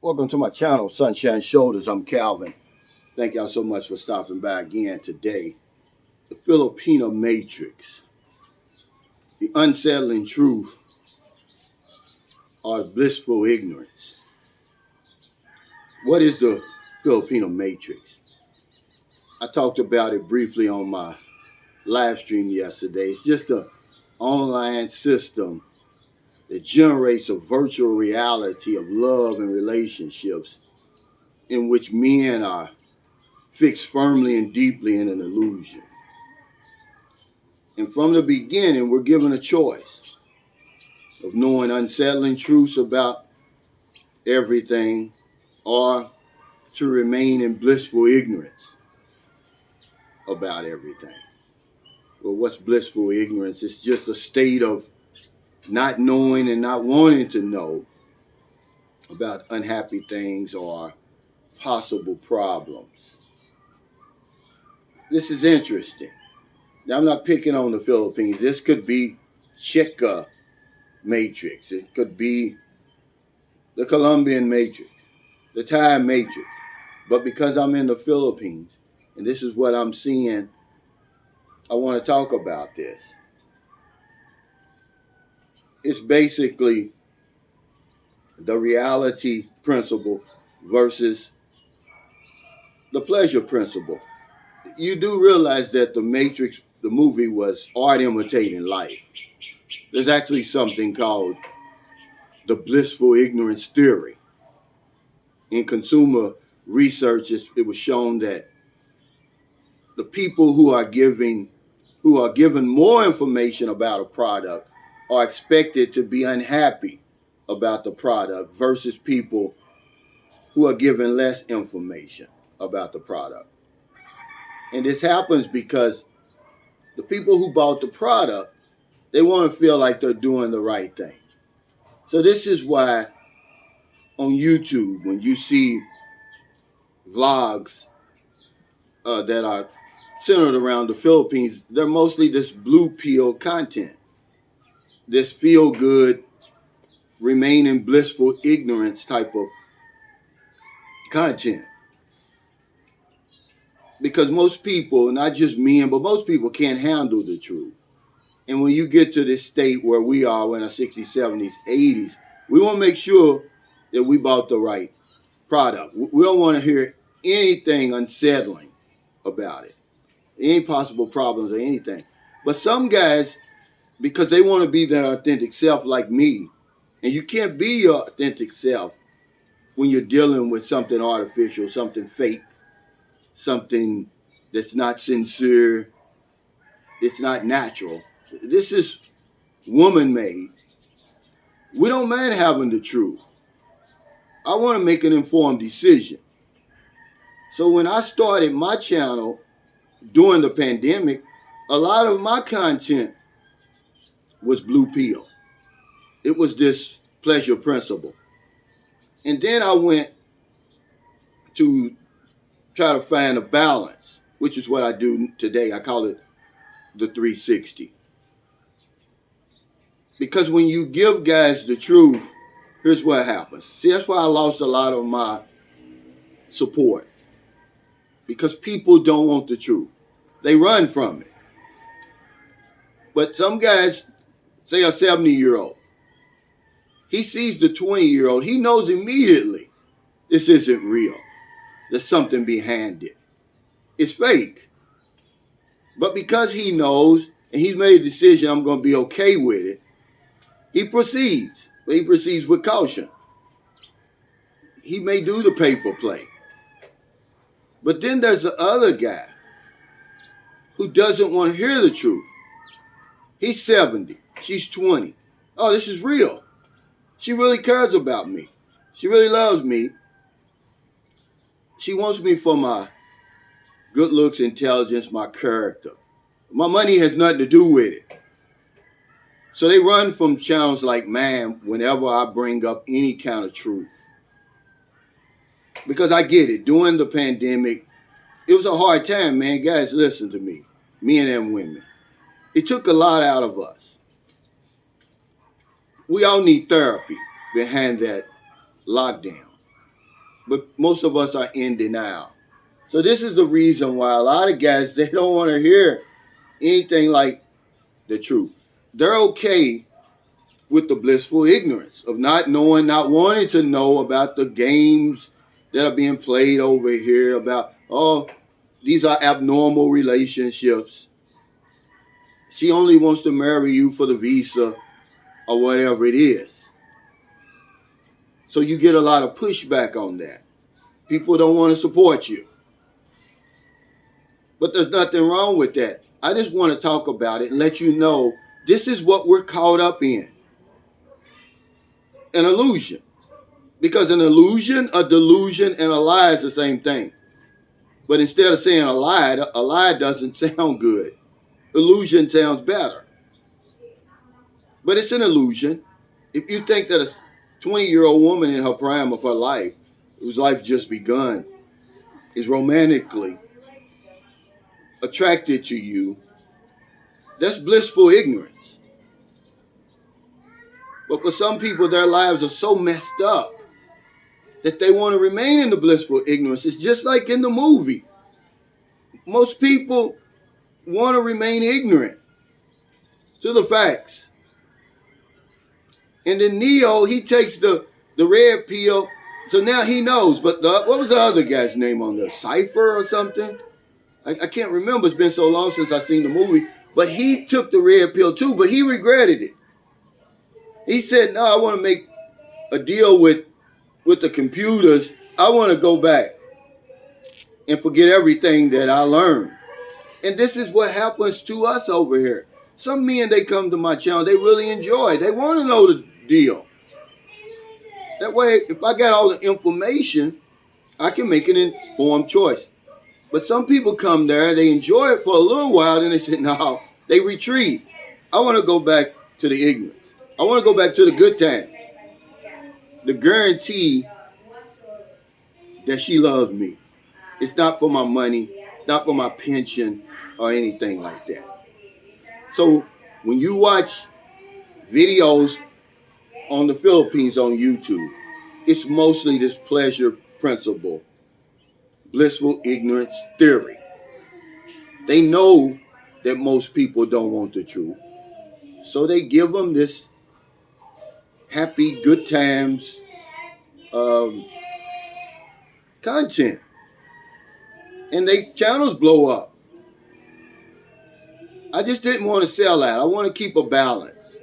Welcome to my channel, Sunshine Shoulders. I'm Calvin. Thank y'all so much for stopping by again today. The Filipino Matrix, the unsettling truth, or blissful ignorance. What is the Filipino Matrix? I talked about it briefly on my live stream yesterday. It's just an online system that generates a virtual reality of love and relationships in which men are fixed firmly and deeply in an illusion. And from the beginning, we're given a choice of knowing unsettling truths about everything or to remain in blissful ignorance about everything. Well, what's blissful ignorance? It's just a state of not knowing and not wanting to know about unhappy things or possible problems. This is interesting. Now, I'm not picking on the Philippines. This could be Chica Matrix. It could be the Colombian Matrix, the Thai Matrix. But because I'm in the Philippines and this is what I'm seeing, I want to talk about this. It's basically the reality principle versus the pleasure principle. You do realize that the Matrix, the movie, was art imitating life. There's actually something called the blissful ignorance theory. In consumer research, it was shown that the people who are given more information about a product are expected to be unhappy about the product versus people who are given less information about the product. And this happens because the people who bought the product, they want to feel like they're doing the right thing. So this is why on YouTube, when you see vlogs that are centered around the Philippines, they're mostly this blue pill content, this feel good, remain in blissful ignorance type of content. Because most people, not just men, but most people can't handle the truth. And when you get to this state where we are in our 60s, 70s, 80s, we want to make sure that we bought the right product. We don't want to hear anything unsettling about it, any possible problems or anything. But some guys, because they want to be their authentic self like me, and you can't be your authentic self when you're dealing with something artificial, something fake, something that's not sincere, it's not natural. This is woman-made. We don't mind having the truth. I want to make an informed decision. So when I started my channel during the pandemic, a lot of my content was blue pill. It was this pleasure principle. And then I went to try to find a balance, which is what I do today. I call it the 360. Because when you give guys the truth, here's what happens. See, that's why I lost a lot of my support. Because people don't want the truth. They run from it. But some guys, say a 70-year-old, he sees the 20-year-old, he knows immediately this isn't real. There's something behind it. It's fake. But because he knows and he's made a decision, I'm going to be okay with it, he proceeds. But he proceeds with caution. He may do the pay for play. But then there's the other guy who doesn't want to hear the truth. He's 70. She's 20. Oh, this is real. She really cares about me. She really loves me. She wants me for my good looks, intelligence, my character. My money has nothing to do with it. So they run from channels like mine whenever I bring up any kind of truth. Because I get it. During the pandemic, it was a hard time, man. Guys, listen to me. Men and women. It took a lot out of us. We all need therapy behind that lockdown. but most of us are in denial. So this is the reason why a lot of guys, they don't want to hear anything like the truth. They're okay with the blissful ignorance of not knowing, not wanting to know about the games that are being played over here, about, oh, these are abnormal relationships. She only wants to marry you for the visa or whatever it is. So you get a lot of pushback on that. People don't want to support you. But there's nothing wrong with that. I just want to talk about it and let you know this is what we're caught up in. An illusion. Because an illusion, a delusion, and a lie is the same thing. But instead of saying a lie doesn't sound good. Illusion sounds better. But it's an illusion. If you think that a 20-year-old woman in her prime of her life, whose life just begun, is romantically attracted to you, that's blissful ignorance. But for some people, their lives are so messed up that they want to remain in the blissful ignorance. It's just like in the movie. Most people want to remain ignorant to the facts. And then Neo, he takes the red pill, so now he knows. But what was the other guy's name on there? Cypher or something? I can't remember. It's been so long since I've seen the movie. But he took the red pill too, but he regretted it. He said, no, I want to make a deal with the computers. I want to go back and forget everything that I learned. And this is what happens to us over here. Some men, they come to my channel, they really enjoy it. They want to know the deal. That way, if I got all the information, I can make an informed choice. But some people come there, they enjoy it for a little while, then they say, no, they retreat. I want to go back to the ignorance. I want to go back to the good times. The guarantee that she loves me. It's not for my money. It's not for my pension or anything like that. So when you watch videos on the Philippines on YouTube, it's mostly this pleasure principle, blissful ignorance theory. They know that most people don't want the truth. So they give them this happy, good times content. And they channels blow up. I just didn't want to sell that. I want to keep a balance.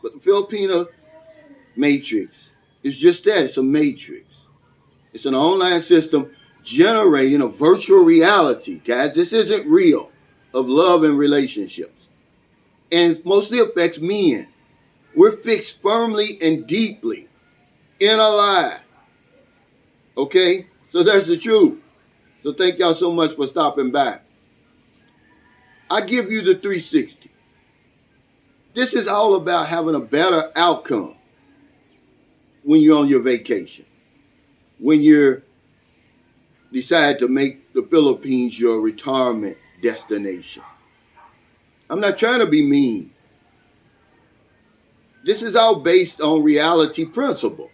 But the Filipino matrix is just that. It's a matrix. It's an online system generating a virtual reality, guys. This isn't real, of love and relationships. And it mostly affects men. We're fixed firmly and deeply in a lie. Okay? So that's the truth. So thank y'all so much for stopping by. I give you the 360. This is all about having a better outcome when you're on your vacation. When you decide to make the Philippines your retirement destination. I'm not trying to be mean. This is all based on reality principle.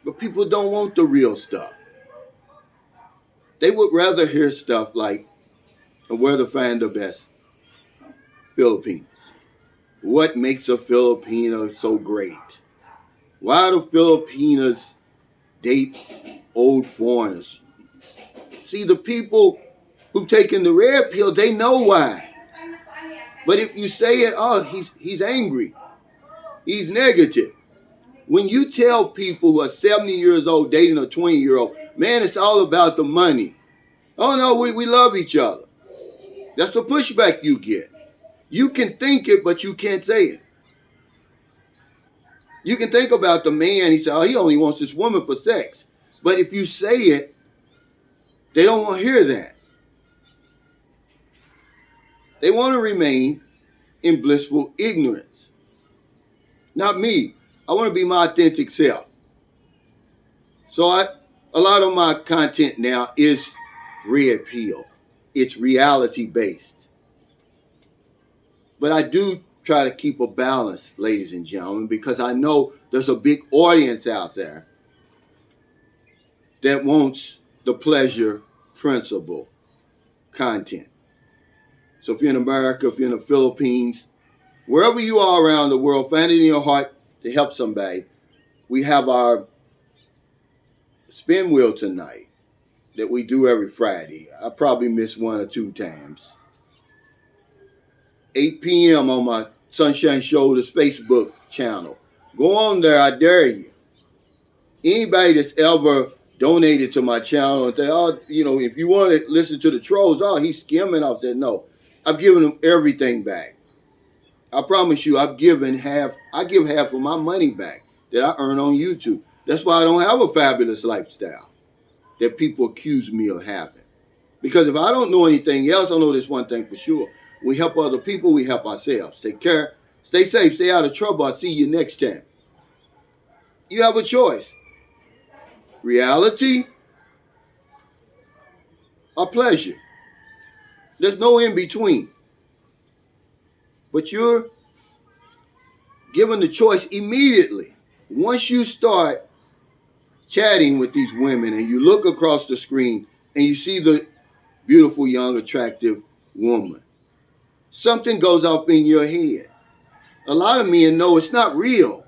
But people don't want the real stuff. They would rather hear stuff like, where to find the best Filipinos. What makes a Filipino so great? Why do Filipinas date old foreigners? See, the people who've taken the red pill, they know why. But if you say it, oh, he's angry. He's negative. When you tell people who are 70 years old dating a 20-year-old, man, it's all about the money. Oh, no, we love each other. That's the pushback you get. You can think it, but you can't say it. You can think about the man, he said, oh, he only wants this woman for sex. But if you say it, they don't want to hear that. They want to remain in blissful ignorance. Not me. I want to be my authentic self. So a lot of my content now is red pill. It's reality based. But I do try to keep a balance, ladies and gentlemen, because I know there's a big audience out there that wants the pleasure principle content. So if you're in America, if you're in the Philippines, wherever you are around the world, find it in your heart to help somebody. We have our spin wheel tonight that we do every Friday. I probably miss one or two times. 8 p.m. on my Sunshine Shoulders Facebook channel. Go on there, I dare you. Anybody that's ever donated to my channel and say, oh, if you want to listen to the trolls, oh, he's skimming off that. No, I've given them everything back. I promise you, I give half of my money back that I earn on YouTube. That's why I don't have a fabulous lifestyle that people accuse me of having. Because if I don't know anything else, I know this one thing for sure. We help other people, we help ourselves. Take care, stay safe, stay out of trouble. I'll see you next time. You have a choice. Reality or pleasure. There's no in between. But you're given the choice immediately. Once you start chatting with these women and you look across the screen and you see the beautiful, young, attractive woman, something goes off in your head. A lot of men know it's not real.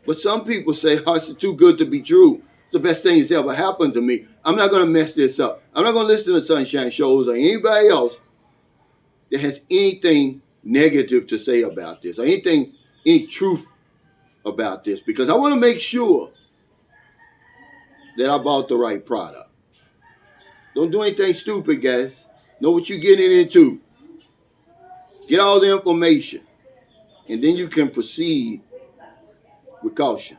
But some people say, oh, it's too good to be true. It's the best thing that's ever happened to me. I'm not going to mess this up. I'm not going to listen to Sunshine Shows or anybody else that has anything negative to say about this or any truth about this, because I want to make sure that I bought the right product. Don't do anything stupid, guys. Know what you're getting into. Get all the information, and then you can proceed with caution.